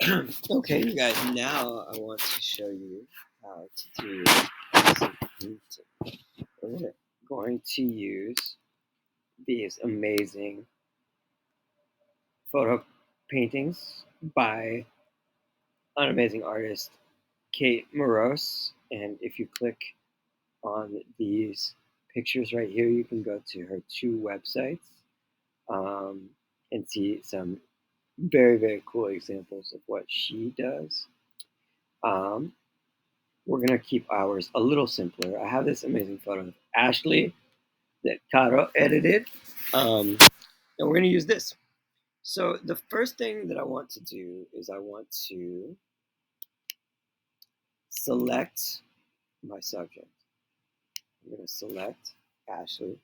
Okay, you guys, now I want to show you how to do some painting. We're going to use these amazing photo paintings by an amazing artist, Kate Morose. And if you click on these pictures right here, you can go to her 2 websites and see some very, very cool examples of what she does. Um, we're going to keep ours a little simpler. I have this amazing photo of Ashley that Caro edited, and we're going to use this. So the first thing that I want to do is I want to select my subject. I'm going to select Ashley.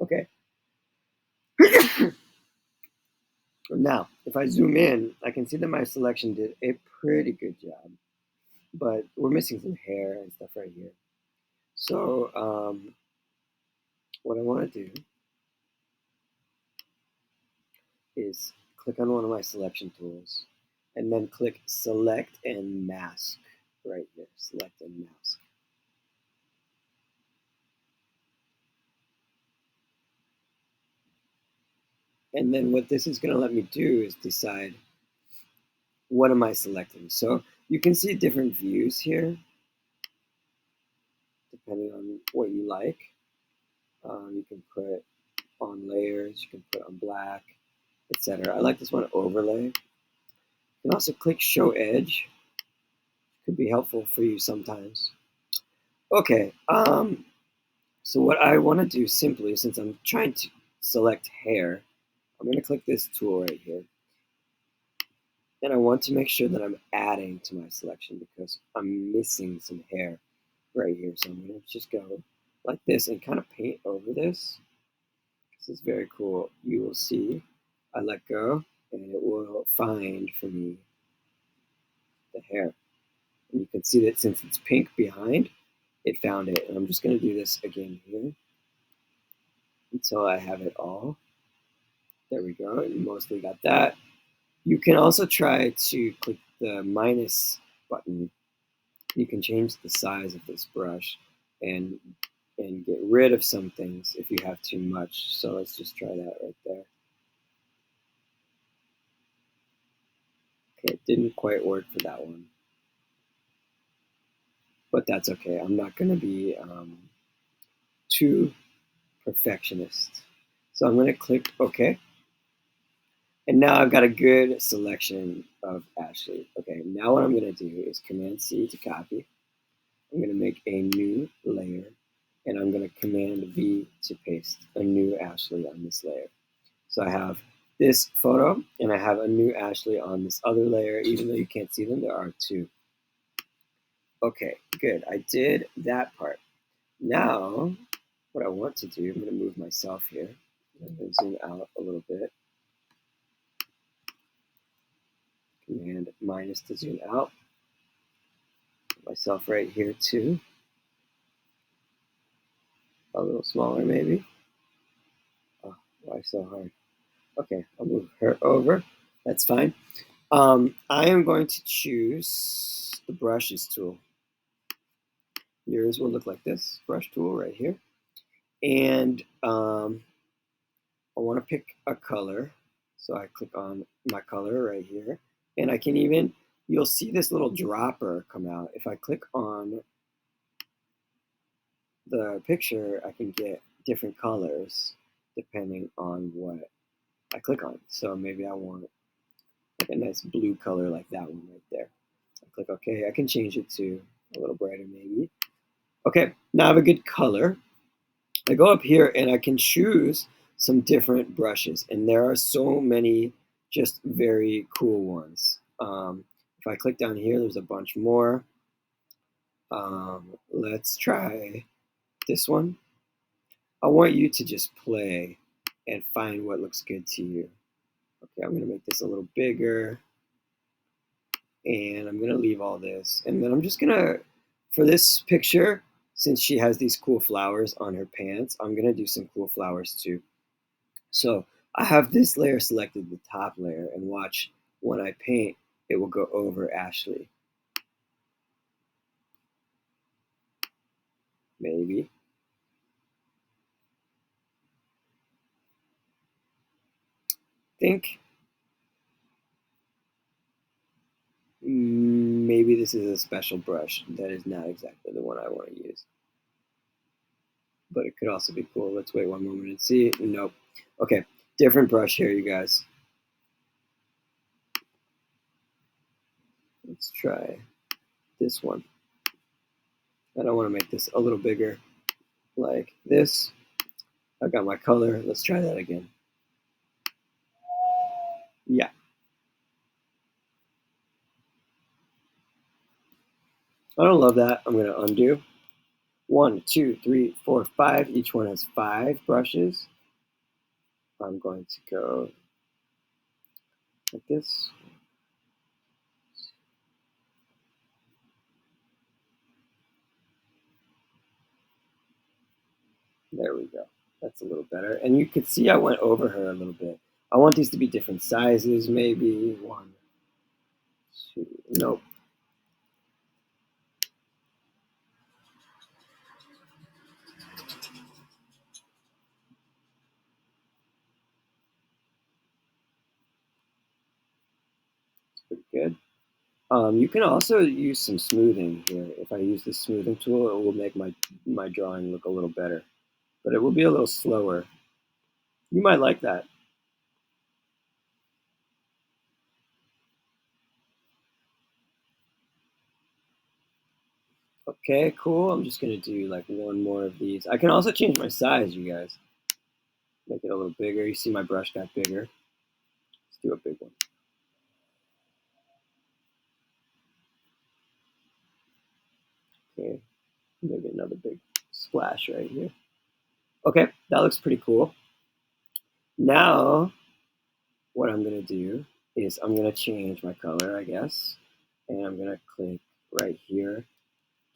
Okay. Now, if I zoom in, I can see that my selection did a pretty good job, but we're missing some hair and stuff right here. So what I want to do is click on one of my selection tools and then click select and mask right here. Select and mask. And then what this is going to let me do is decide what am I selecting. So you can see different views here depending on what you like. You can put on layers, you can put on black, etc. I like this one overlay. You can also click show edge. Could be helpful for you sometimes. Okay, so what I want to do simply, since I'm trying to select hair, I'm going to click this tool right here. And I want to make sure that I'm adding to my selection because I'm missing some hair right here. So I'm going to just go like this and kind of paint over this. This is very cool. You will see I let go and it will find for me the hair. And you can see that since it's pink behind, it found it. And I'm just going to do this again here until I have it all. There we go. You mostly got that. You can also try to click the minus button. You can change the size of this brush and get rid of some things if you have too much. So let's just try that right there. Okay, it didn't quite work for that one. But that's okay. I'm not going to be too perfectionist. So I'm going to click OK. And now I've got a good selection of Ashley. Okay, now what I'm going to do is Command C to copy. I'm going to make a new layer, and I'm going to Command V to paste a new Ashley on this layer. So I have this photo, and I have a new Ashley on this other layer. Even though you can't see them, there are 2. Okay, good. I did that part. Now, what I want to do, I'm going to move myself here. I'm going to zoom out a little bit. Command minus to zoom out. Put myself right here too. A little smaller maybe. Oh, why so hard? Okay, I'll move her over. That's fine. I am going to choose the brushes tool. Yours will look like this, brush tool right here. And I want to pick a color. So I click on my color right here. And I can even, you'll see this little dropper come out. If I click on the picture, I can get different colors depending on what I click on. So maybe I want like a nice blue color like that one right there. I click OK. I can change it to a little brighter maybe. Okay, now I have a good color. I go up here and I can choose some different brushes, and there are so many just very cool ones. If I click down here, there's a bunch more. Let's try this one. I want you to just play and find what looks good to you. Okay, I'm going to make this a little bigger, and I'm going to leave all this. And then I'm just going to, for this picture, since she has these cool flowers on her pants, I'm gonna do some cool flowers too. So I have this layer selected, the top layer, and watch when I paint, it will go over Ashley. Maybe. Think maybe this is a special brush that is not exactly the one I want to use. But it could also be cool. Let's wait one moment and see. Nope. Okay, different brush here, you guys. Let's try this one. And I want to make this a little bigger, like this. I got my color. Let's try that again. Yeah. I don't love that. I'm going to undo. 1, 2, 3, 4, 5. Each one has 5 brushes. I'm going to go like this. There we go. That's a little better. And you could see I went over her a little bit. I want these to be different sizes, maybe. 1, 2. Nope. It's pretty good. You can also use some smoothing here. If I use the smoothing tool, it will make my drawing look a little better. But it will be a little slower. You might like that. Okay, cool. I'm just gonna do like one more of these. I can also change my size, you guys. Make it a little bigger. You see my brush got bigger. Let's do a big one. Okay, maybe another big splash right here. Okay, that looks pretty cool. Now, what I'm gonna do is I'm gonna change my color, I guess. And I'm gonna click right here,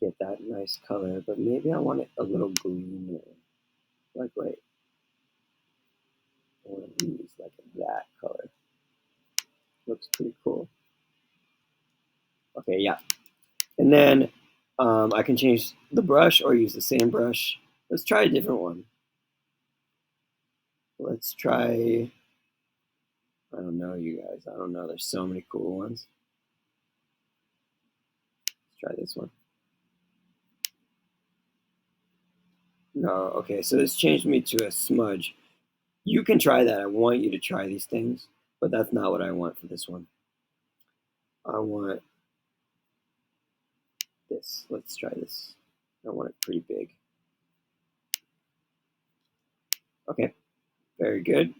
get that nice color, but maybe I want it a little greener. Like, wait, I want to use like that color. Looks pretty cool. Okay, yeah. And then I can change the brush or use the same brush. Let's try a different one. Let's try, I don't know, you guys. I don't know. There's so many cool ones. Let's try this one. No, okay, so this changed me to a smudge. You can try that. I want you to try these things, but that's not what I want for this one. I want this. Let's try this. I want it pretty big. Okay, very good.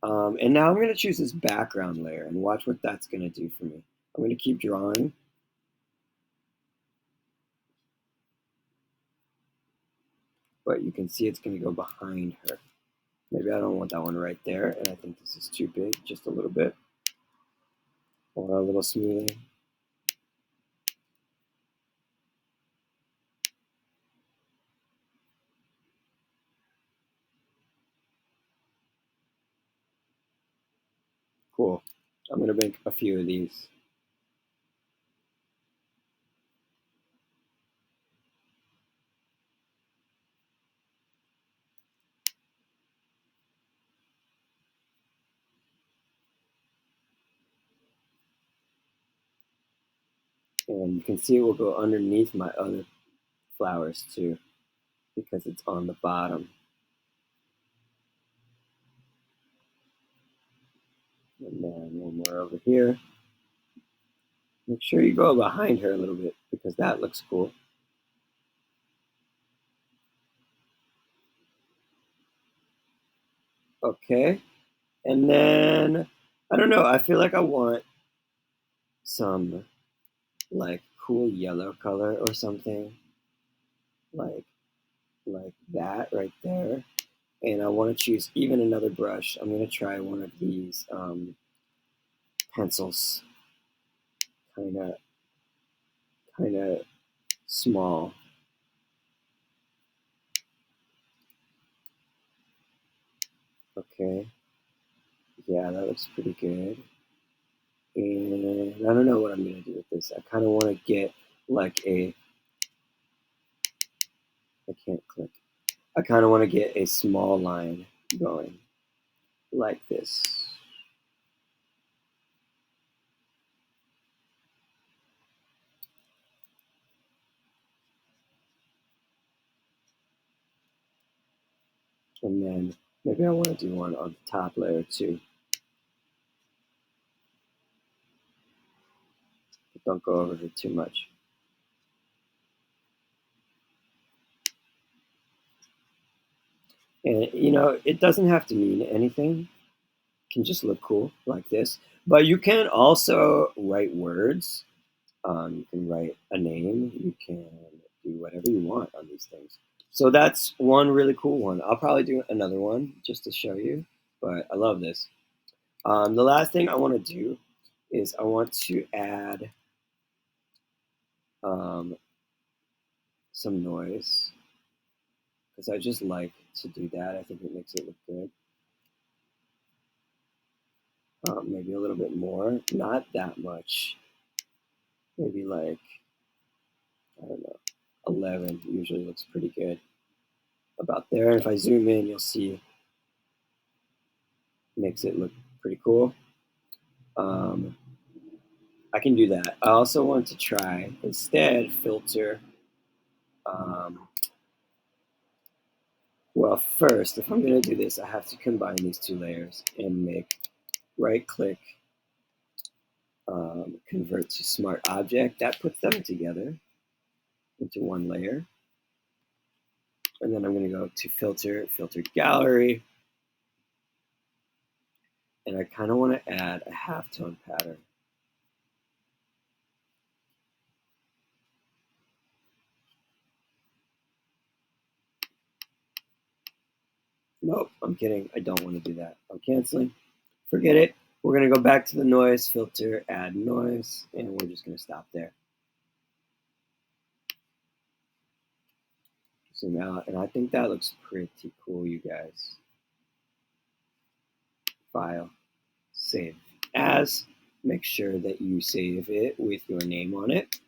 And now I'm going to choose this background layer and watch what that's going to do for me. I'm going to keep drawing. But you can see it's going to go behind her. Maybe I don't want that one right there, and I think this is too big, just a little bit. Or a little smoothing. Cool. I'm going to make a few of these. And you can see it will go underneath my other flowers too, because it's on the bottom. And then one more over here. Make sure you go behind her a little bit, because that looks cool. Okay. And then, I don't know, I feel like I want some like cool yellow color or something like that right there. And I want to choose even another brush. I'm going to try one of these pencils, kind of small. Okay. Yeah, that looks pretty good. And I don't know what I'm going to do with this. I kind of want to get like I can't click. I kind of want to get a small line going like this. And then maybe I want to do one on the top layer too. But don't go over it too much. And you know, it doesn't have to mean anything. It can just look cool like this. But you can also write words. You can write a name. You can do whatever you want on these things. So that's one really cool one. I'll probably do another one just to show you. But I love this. The last thing I want to do is I want to add um, some noise because I just like to do that. I think it makes it look good. Maybe a little bit more, not that much. Maybe like, I don't know, 11 usually looks pretty good about there. And if I zoom in, you'll see makes it look pretty cool. I can do that. I also want to try instead filter. Um, well, first, if I'm going to do this, I have to combine these two layers and make right click, convert to smart object. That puts them together into one layer. And then I'm going to go to filter, filter gallery. And I kind of want to add a halftone pattern. Nope, I'm kidding. I don't want to do that. I'm canceling. Forget it. We're going to go back to the noise filter, add noise, and we're just going to stop there. Zoom out, and I think that looks pretty cool, you guys. File, save as. Make sure that you save it with your name on it.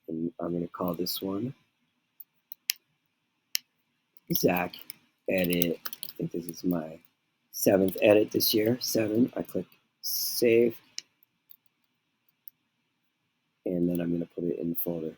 And I'm going to call this one Zach Edit. I think this is my 7th edit this year. 7. I click save. And then I'm going to put it in the folder.